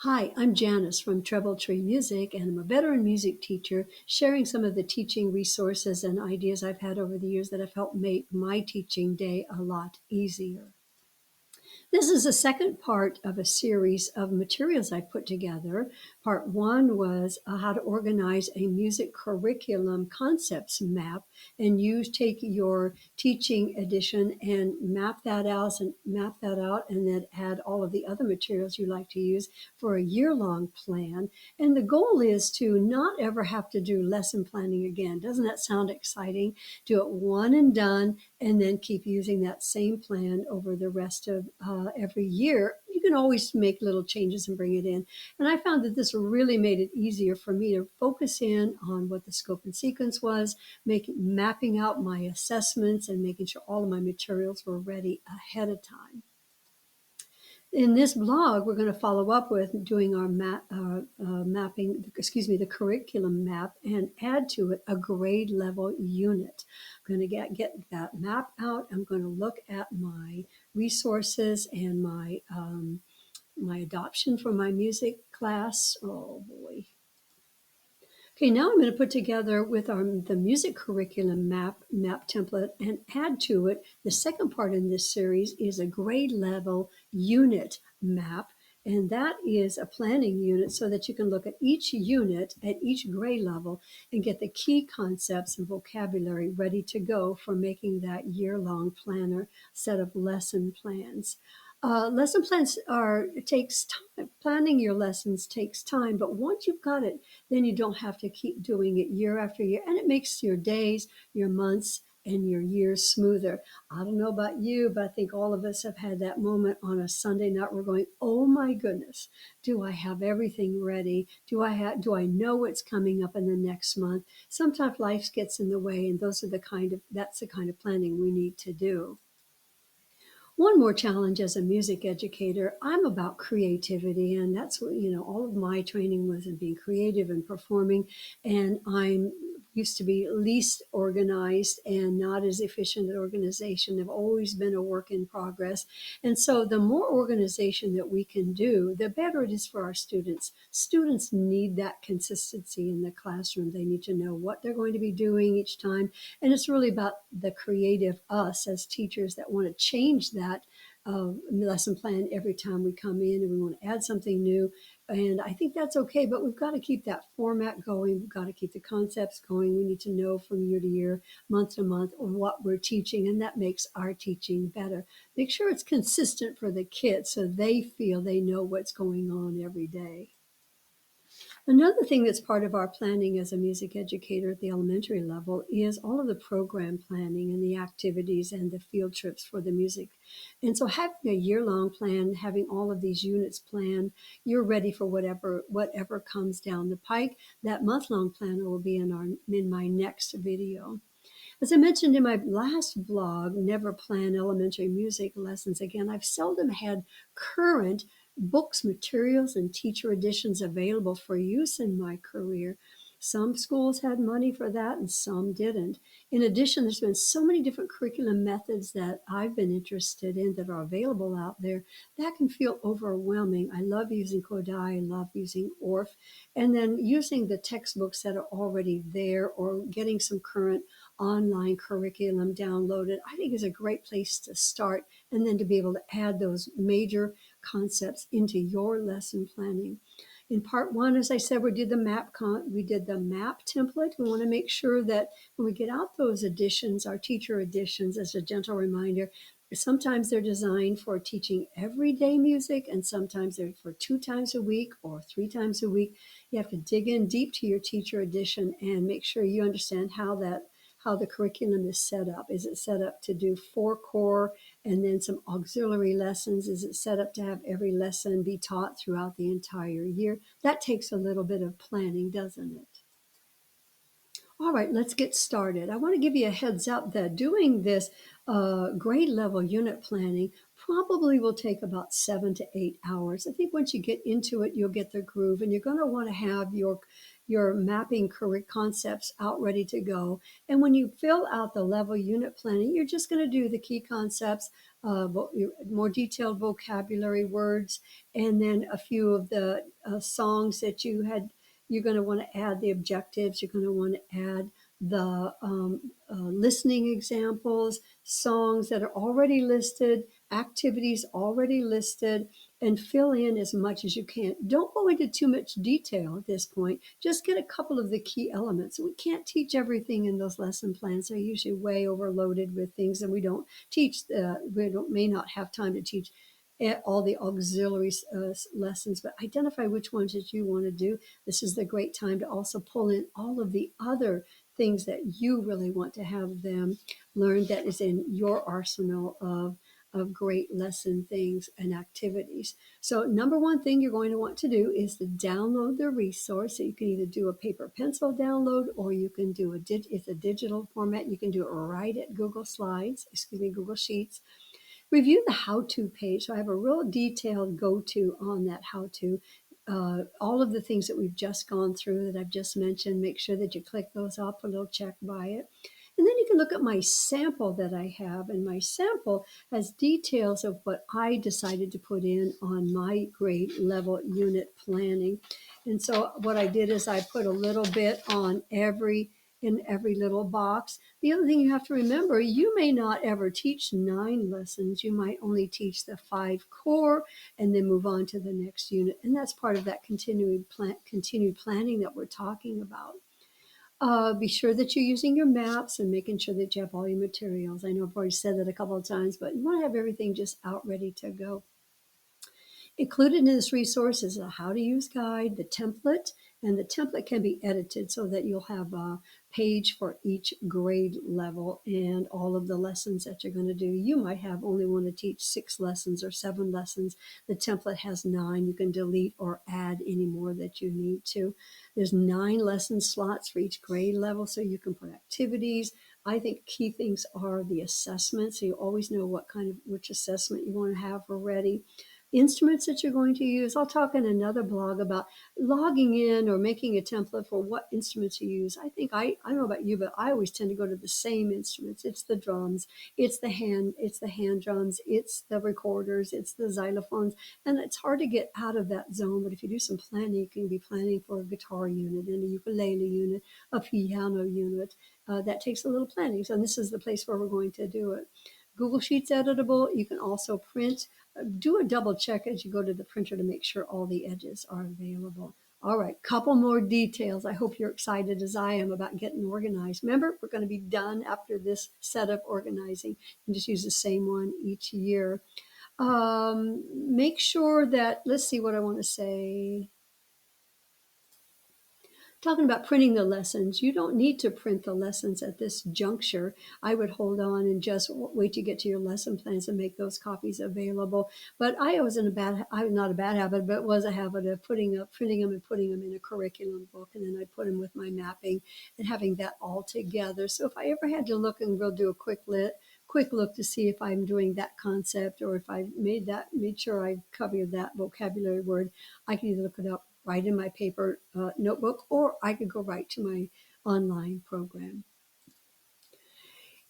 Hi, I'm Janice from Treble Tree Music, and I'm a veteran music teacher sharing some of the teaching resources and ideas I've had over the years that have helped make my teaching day a lot easier. This is the second part of a series of materials I put together. Part one was how to organize a music curriculum concepts map, and you take your teaching edition and map that out, and then add all of the other materials you like to use for a year-long plan. And the goal is to not ever have to do lesson planning again. Doesn't that sound exciting? Do it one and done, and then keep using that same plan over the rest of every year. You can always make little changes and bring it in. And I found that this really made it easier for me to focus in on what the scope and sequence was, mapping out my assessments and making sure all of my materials were ready ahead of time. In this blog, we're going to follow up with doing our the curriculum map, and add to it a grade level unit. I'm going to get that map out. I'm going to look at my resources and my adoption for my music class. Oh boy. Okay, now I'm going to put together with the music curriculum map template, and add to it. The second part in this series is a grade level unit map, and that is a planning unit so that you can look at each unit at each grade level and get the key concepts and vocabulary ready to go for making that year-long planner set of lesson plans. Lesson plans it takes time. Planning your lessons takes time, but once you've got it, then you don't have to keep doing it year after year. And it makes your days, your months, and your years smoother. I don't know about you, but I think all of us have had that moment on a Sunday night. We're going, oh my goodness, do I have everything ready? Do I know what's coming up in the next month? Sometimes life gets in the way, and that's the kind of planning we need to do. One more challenge as a music educator, I'm about creativity, and that's what, all of my training was in being creative and performing. And I'm used to be least organized and not as efficient at organization. I've always been a work in progress. And so the more organization that we can do, the better it is for our students. Students need that consistency in the classroom. They need to know what they're going to be doing each time. And it's really about the creative us as teachers that want to change that lesson plan every time we come in, and we want to add something new. And I think that's okay, but we've got to keep that format going. We've got to keep the concepts going. We need to know from year to year, month to month, what we're teaching, and that makes our teaching better. Make sure it's consistent for the kids so they feel they know what's going on every day. Another thing that's part of our planning as a music educator at the elementary level is all of the program planning and the activities and the field trips for the music. And so having a year-long plan, having all of these units planned, you're ready for whatever comes down the pike. That month-long planner will be in my next video. As I mentioned in my last blog, Never Plan Elementary Music Lessons Again, I've seldom had current books, materials, and teacher editions available for use in my career. Some schools had money for that and some didn't. In addition, there's been so many different curriculum methods that I've been interested in that are available out there that can feel overwhelming. I love using Kodai, I love using ORF, and then using the textbooks that are already there, or getting some current online curriculum downloaded, I think is a great place to start, and then to be able to add those major concepts into your lesson planning. In part one, as I said, we did the map template. We want to make sure that when we get out those editions, our teacher editions, as a gentle reminder, sometimes they're designed for teaching everyday music, and sometimes they're for 2 times a week or 3 times a week. You have to dig in deep to your teacher edition and make sure you understand how the curriculum is set up. Is it set up to do 4 core and then some auxiliary lessons? Is it set up to have every lesson be taught throughout the entire year? That takes a little bit of planning, doesn't it? All right, let's get started. I want to give you a heads up that doing this grade level unit planning probably will take about 7 to 8 hours. I think once you get into it, you'll get the groove, and you're going to want to have your mapping correct concepts out ready to go. And when you fill out the level unit planning, you're just going to do the key concepts, more detailed vocabulary words, and then a few of the songs that you had. You're going to want to add the objectives. You're going to want to add the listening examples, songs that are already listed, activities already listed, and fill in as much as you can. Don't go into too much detail at this point. Just get a couple of the key elements. We can't teach everything in those lesson plans. They're usually way overloaded with things, and we don't teach. May not have time to teach all the auxiliary lessons, but identify which ones that you want to do. This is the great time to also pull in all of the other things that you really want to have them learn that is in your arsenal of great lesson things and activities. So number one thing you're going to want to do is to download the resource. So you can either do a paper pencil download, or you can do it's a digital format. You can do it right at Google Sheets. Review the how-to page. So I have a real detailed go-to on that how-to. All of the things that we've just gone through that I've just mentioned, make sure that you click those off, put a little check by it. And then you can look at my sample that I have, and my sample has details of what I decided to put in on my grade level unit planning. And so what I did is I put a little bit on in every little box. The other thing you have to remember, you may not ever teach 9 lessons. You might only teach the 5 core and then move on to the next unit. And that's part of that continued planning that we're talking about. Be sure that you're using your maps and making sure that you have all your materials. I know I've already said that a couple of times, but you want to have everything just out ready to go. Included in this resource is a how to use guide, the template, and the template can be edited so that you'll have a page for each grade level and all of the lessons that you're going to do. You might have only want to teach 6 lessons or 7 lessons. The template has 9. You can delete or add any more that you need to. There's 9 lesson slots for each grade level, so you can put activities. I think key things are the assessment, so you always know which assessment you want to have already. Instruments that you're going to use. I'll talk in another blog about logging in or making a template for what instruments you use. I don't know about you, but I always tend to go to the same instruments. It's the drums, it's the hand drums, it's the recorders, it's the xylophones, and it's hard to get out of that zone. But if you do some planning, you can be planning for a guitar unit and a ukulele unit, a piano unit. That takes a little planning. So this is the place where we're going to do it. Google Sheets editable. You can also print. Do a double check as you go to the printer to make sure all the edges are available. All right, couple more details. I hope you're excited as I am about getting organized. Remember, we're going to be done after this set of organizing. You just use the same one each year. Make sure that, let's see what I want to say. Talking about printing the lessons, you don't need to print the lessons at this juncture. I would hold on and just wait to get to your lesson plans and make those copies available. But I was not a bad habit, but it was a habit of printing them and putting them in a curriculum book. And then I put them with my mapping and having that all together. So if I ever had to look, and we'll do a quick look to see if I'm doing that concept, or if I made sure I covered that vocabulary word, I can either look it up right in my paper notebook, or I could go right to my online program.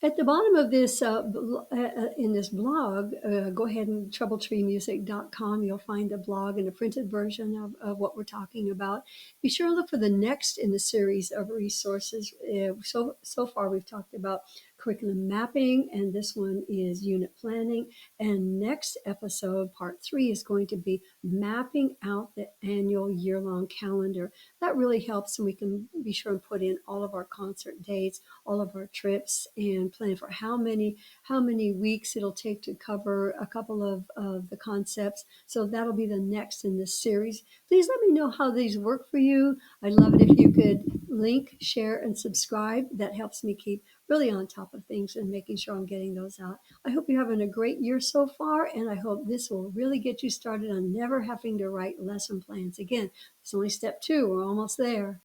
At the bottom of this, in this blog, go ahead and troubletreemusic.com. You'll find a blog and a printed version of what we're talking about. Be sure to look for the next in the series of resources. So far, we've talked about curriculum mapping, and this one is unit planning. And next episode, part 3, is going to be mapping out the annual year-long calendar. That really helps, and we can be sure and put in all of our concert dates, all of our trips, and plan for how many weeks it'll take to cover a couple of the concepts. So that'll be the next in this series. Please let me know how these work for you. I'd love it if you could link, share, and subscribe. That helps me keep really on top of things and making sure I'm getting those out. I hope you're having a great year so far, and I hope this will really get you started on never having to write lesson plans. Again, it's only step 2. We're almost there.